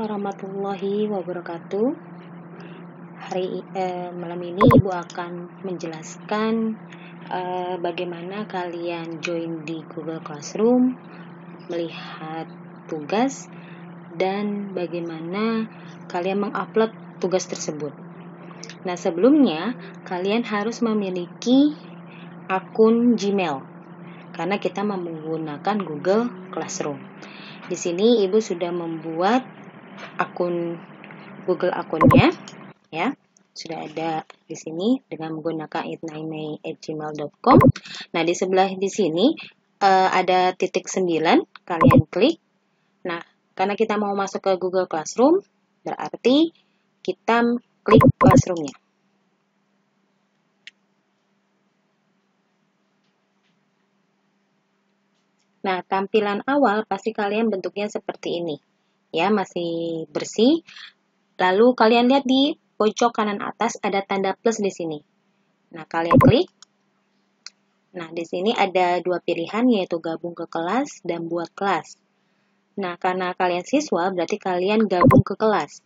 warahmatullahi wabarakatuh. Malam ini Ibu akan menjelaskan bagaimana kalian join di Google Classroom, melihat tugas, dan bagaimana kalian mengupload tugas tersebut. Nah, sebelumnya kalian harus memiliki akun Gmail karena kita menggunakan Google Classroom. Di sini Ibu sudah membuat akun Google akunnya, ya. Sudah ada di sini dengan menggunakan itnaimei@gmail.com. Nah, di sebelah di sini ada titik 9, kalian klik. Nah, karena kita mau masuk ke Google Classroom, berarti kita klik Classroom-nya. Nah, tampilan awal pasti kalian bentuknya seperti ini. Ya, masih bersih. Lalu kalian lihat di pojok kanan atas ada tanda plus di sini. Nah, kalian klik. Nah, di sini ada dua pilihan, yaitu gabung ke kelas dan buat kelas. Nah, karena kalian siswa, berarti kalian gabung ke kelas.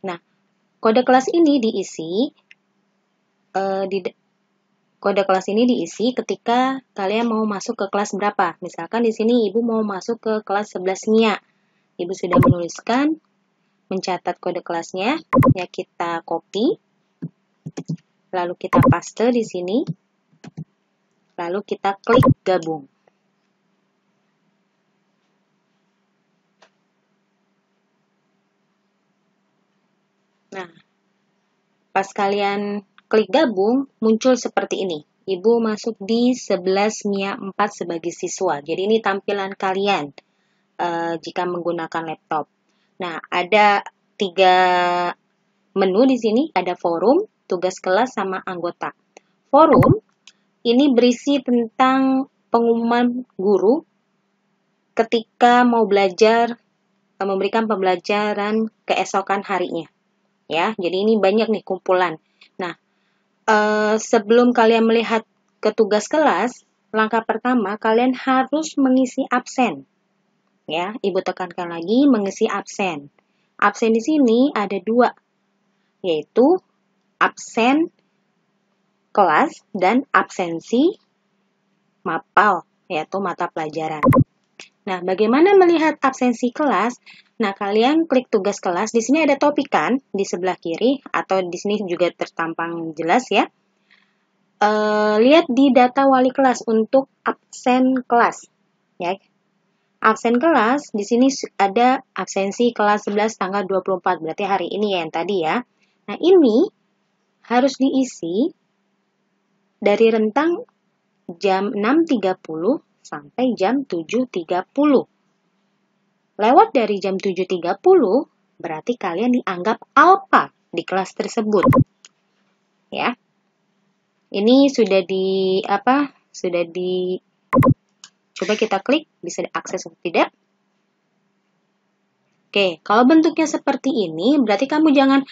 Nah, kode kelas ini diisi ketika kalian mau masuk ke kelas berapa. Misalkan di sini Ibu mau masuk ke kelas 11 kimia. Ibu sudah menuliskan, mencatat kode kelasnya, ya kita copy, lalu kita paste di sini, lalu kita klik gabung. Nah, pas kalian klik gabung, muncul seperti ini. Ibu masuk di 11 MIA 4 sebagai siswa. Jadi ini tampilan kalian jika menggunakan laptop. Nah, ada 3 menu di sini. Ada forum, tugas kelas, sama anggota. Forum ini berisi tentang pengumuman guru ketika mau belajar, memberikan pembelajaran keesokan harinya. Ya, jadi ini banyak nih kumpulan. Nah, sebelum kalian melihat ke tugas kelas, langkah pertama kalian harus mengisi absen. Ya, Ibu tekankan lagi mengisi absen. Absen di sini ada 2, yaitu absen kelas dan absensi MAPAL, yaitu mata pelajaran. Nah, bagaimana melihat absensi kelas? Nah, kalian klik tugas kelas. Di sini ada topik kan di sebelah kiri, atau di sini juga tertampang jelas ya. Lihat di data wali kelas untuk absen kelas. Ya. Absen kelas di sini ada absensi kelas 11 tanggal 24, berarti hari ini ya yang tadi ya. Nah, ini harus diisi dari rentang jam 6.30 sampai jam 7.30. Lewat dari jam 7.30, berarti kalian dianggap alpha di kelas tersebut. Ya. Ini sudah coba kita klik, bisa diakses atau tidak. Oke, kalau bentuknya seperti ini, berarti kamu jangan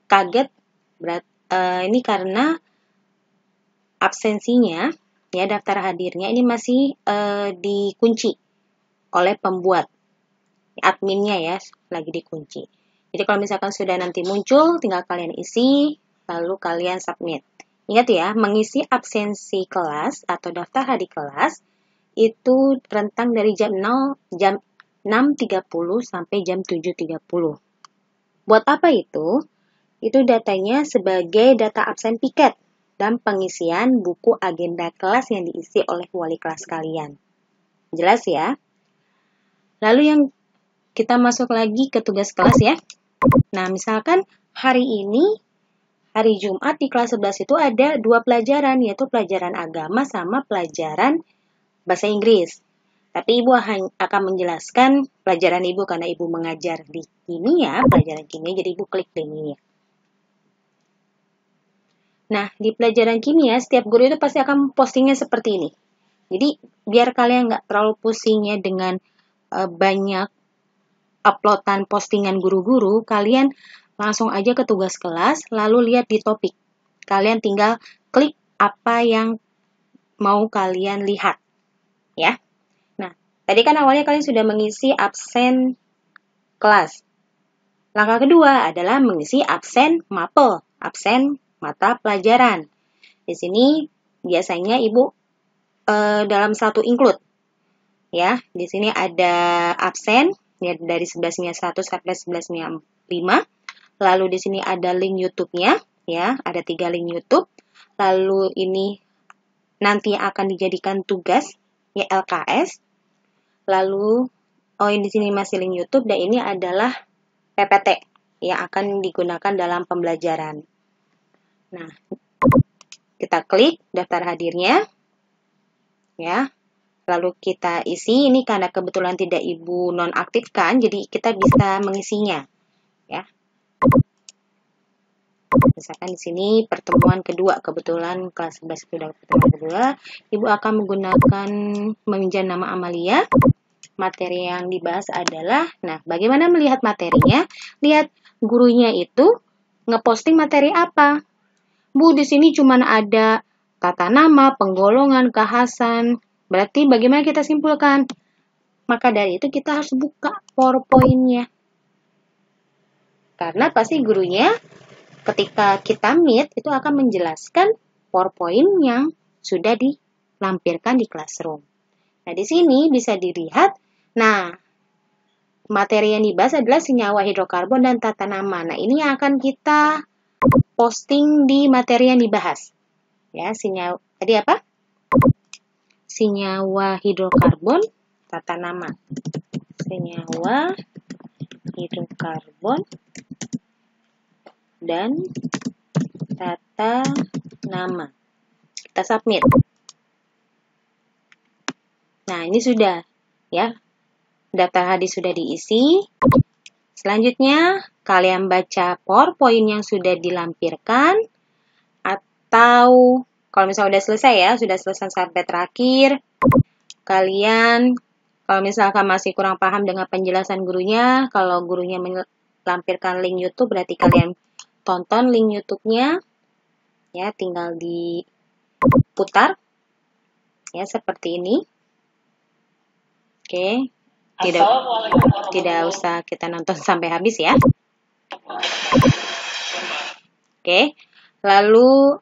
kaget. Ini karena absensinya, ya daftar hadirnya ini masih dikunci oleh pembuat, adminnya ya, lagi dikunci. Jadi kalau misalkan sudah nanti muncul, tinggal kalian isi, lalu kalian submit. Ingat ya, mengisi absensi kelas atau daftar hadir kelas itu rentang dari jam 6.30 sampai jam 7.30. Buat apa itu? Itu datanya sebagai data absen piket dan pengisian buku agenda kelas yang diisi oleh wali kelas kalian. Jelas ya? Lalu yang kita masuk lagi ke tugas kelas ya. Nah, misalkan hari ini, hari Jumat di kelas 11 itu ada 2 pelajaran, yaitu pelajaran agama sama pelajaran bahasa Inggris. Tapi Ibu akan menjelaskan pelajaran Ibu karena Ibu mengajar di kimia, pelajaran kimia, jadi Ibu klik kimia. Nah, di pelajaran kimia, setiap guru itu pasti akan postingnya seperti ini. Jadi, biar kalian nggak terlalu pusingnya dengan banyak uploadan postingan guru-guru, kalian langsung aja ke tugas kelas, lalu lihat di topik. Kalian tinggal klik apa yang mau kalian lihat. Ya. Nah, Tadi kan awalnya kalian sudah mengisi absen kelas. Langkah kedua adalah mengisi absen mapel, absen mata pelajaran. Di sini biasanya Ibu dalam satu include. Ya, di sini ada absen ya, dari 11.100 sampai 11.5. Lalu di sini ada link YouTube-nya, ya, ada 3 link YouTube. Lalu ini nanti akan dijadikan tugas, ya, LKS. Lalu, di sini masih link YouTube dan ini adalah PPT yang akan digunakan dalam pembelajaran. Nah, kita klik daftar hadirnya, ya. Lalu kita isi, ini karena kebetulan tidak Ibu nonaktifkan, jadi kita bisa mengisinya, ya. Misalkan di sini pertemuan kedua, kebetulan kelas 11 sudah pertemuan kedua, Ibu akan menggunakan meminjam nama Amalia. Materi yang dibahas adalah, nah, bagaimana melihat materinya? Lihat gurunya itu ngeposting materi apa. Bu, di sini cuma ada tata nama, penggolongan, kekhasan. Berarti bagaimana kita simpulkan? Maka dari itu kita harus buka PowerPoint-nya. Karena pasti gurunya ketika kita meet itu akan menjelaskan PowerPoint yang sudah dilampirkan di classroom. Nah, di sini bisa dilihat, nah, materi yang dibahas adalah senyawa hidrokarbon dan tata nama. Nah, ini yang akan kita posting di materi yang dibahas. Ya, tadi apa? Senyawa hidrokarbon, tata nama. Senyawa hidrokarbon dan tata nama. Kita submit. Nah, ini sudah, ya. Daftar hadir sudah diisi. Selanjutnya, kalian baca PowerPoint yang sudah dilampirkan, atau kalau misalnya sudah selesai ya, sudah selesai sampai terakhir, kalian kalau misalkan masih kurang paham dengan penjelasan gurunya, kalau gurunya melampirkan link YouTube, berarti kalian tonton link YouTube-nya, ya, tinggal diputar, ya, seperti ini. Oke. Tidak usah kita nonton sampai habis ya. Oke. Lalu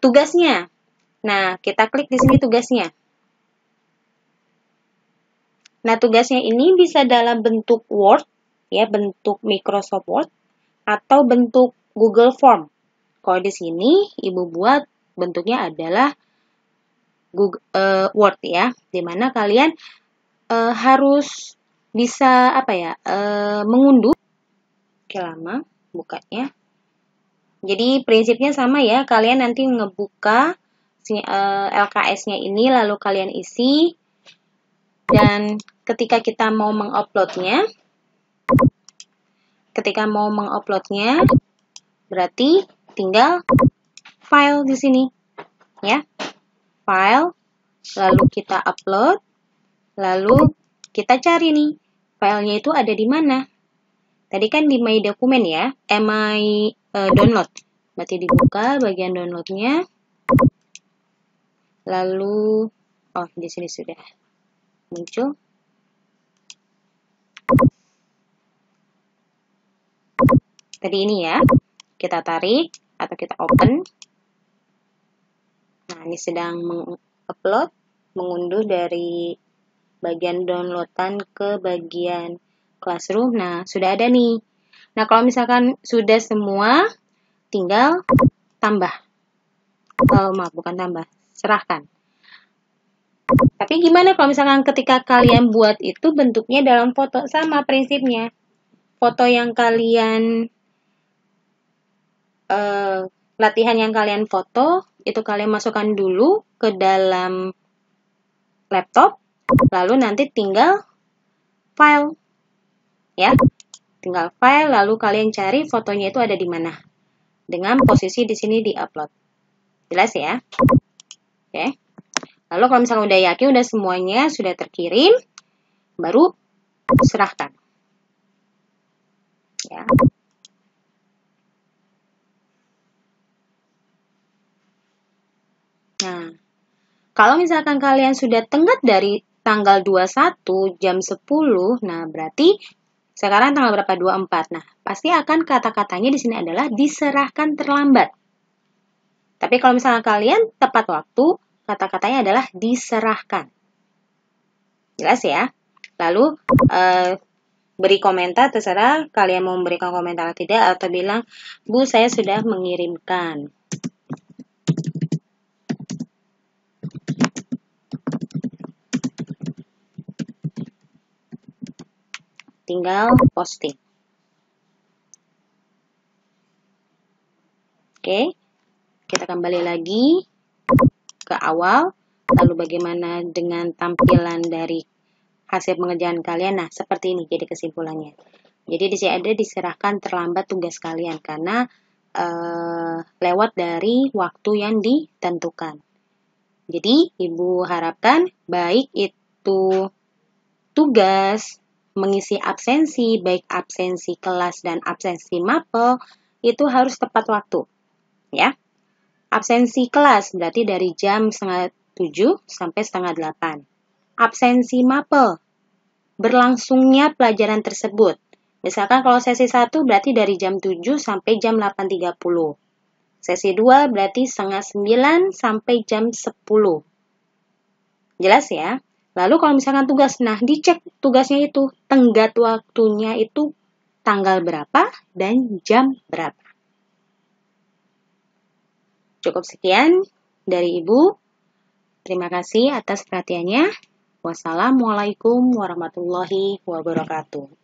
tugasnya. Nah, kita klik di sini tugasnya. Nah, tugasnya ini bisa dalam bentuk Word, ya, bentuk Microsoft Word, atau bentuk Google Form. Kalau di sini Ibu buat bentuknya adalah Google, Word ya, dimana kalian harus bisa mengunduh. Oke, lama bukanya. Jadi prinsipnya sama ya, kalian nanti ngebuka LKS-nya ini lalu kalian isi, dan ketika kita mau menguploadnya, berarti tinggal file di sini, ya, file, lalu kita upload. Lalu kita cari nih, filenya itu ada di mana. Tadi kan di My Dokumen ya, My Download. Berarti dibuka bagian downloadnya. Lalu, di sini sudah muncul. Tadi ini ya, kita tarik atau kita open. Nah, ini sedang mengupload, mengunduh dari bagian downloadan ke bagian classroom. Nah, sudah ada nih. Nah, kalau misalkan sudah semua, tinggal tambah. Bukan tambah, serahkan. Tapi gimana kalau misalkan ketika kalian buat itu bentuknya dalam foto? Sama prinsipnya. Foto yang kalian, latihan yang kalian foto, itu kalian masukkan dulu ke dalam laptop. Lalu nanti tinggal file, ya, tinggal file, lalu kalian cari fotonya itu ada di mana, dengan posisi di sini di upload. Jelas ya? Oke. Lalu kalau misalnya udah yakin udah semuanya sudah terkirim, baru serahkan. Ya. Nah, kalau misalkan kalian sudah tenggat dari tanggal 21 jam 10, nah berarti sekarang tanggal berapa? 24. Nah, pasti akan kata-katanya di sini adalah diserahkan terlambat. Tapi kalau misalnya kalian tepat waktu, kata-katanya adalah diserahkan. Jelas ya? Lalu, beri komentar, terserah kalian mau memberikan komentar atau tidak, atau bilang, Bu, saya sudah mengirimkan. Tinggal posting. Oke, kita kembali lagi ke awal. Lalu bagaimana dengan tampilan dari hasil pengerjaan kalian? Nah, seperti ini jadi kesimpulannya. Jadi di sini ada diserahkan terlambat tugas kalian karena lewat dari waktu yang ditentukan. Jadi, Ibu harapkan baik itu tugas, mengisi absensi, baik absensi kelas dan absensi mapel, itu harus tepat waktu. Ya. Absensi kelas berarti dari jam 6:30 sampai 7:30. Absensi mapel, berlangsungnya pelajaran tersebut. Misalkan kalau sesi 1 berarti dari jam 7 sampai jam 8:30. Sesi 2 berarti 8:30 sampai jam 10. Jelas ya? Lalu kalau misalkan tugas, nah dicek tugasnya itu, tenggat waktunya itu tanggal berapa dan jam berapa. Cukup sekian dari Ibu. Terima kasih atas perhatiannya. Wassalamualaikum warahmatullahi wabarakatuh.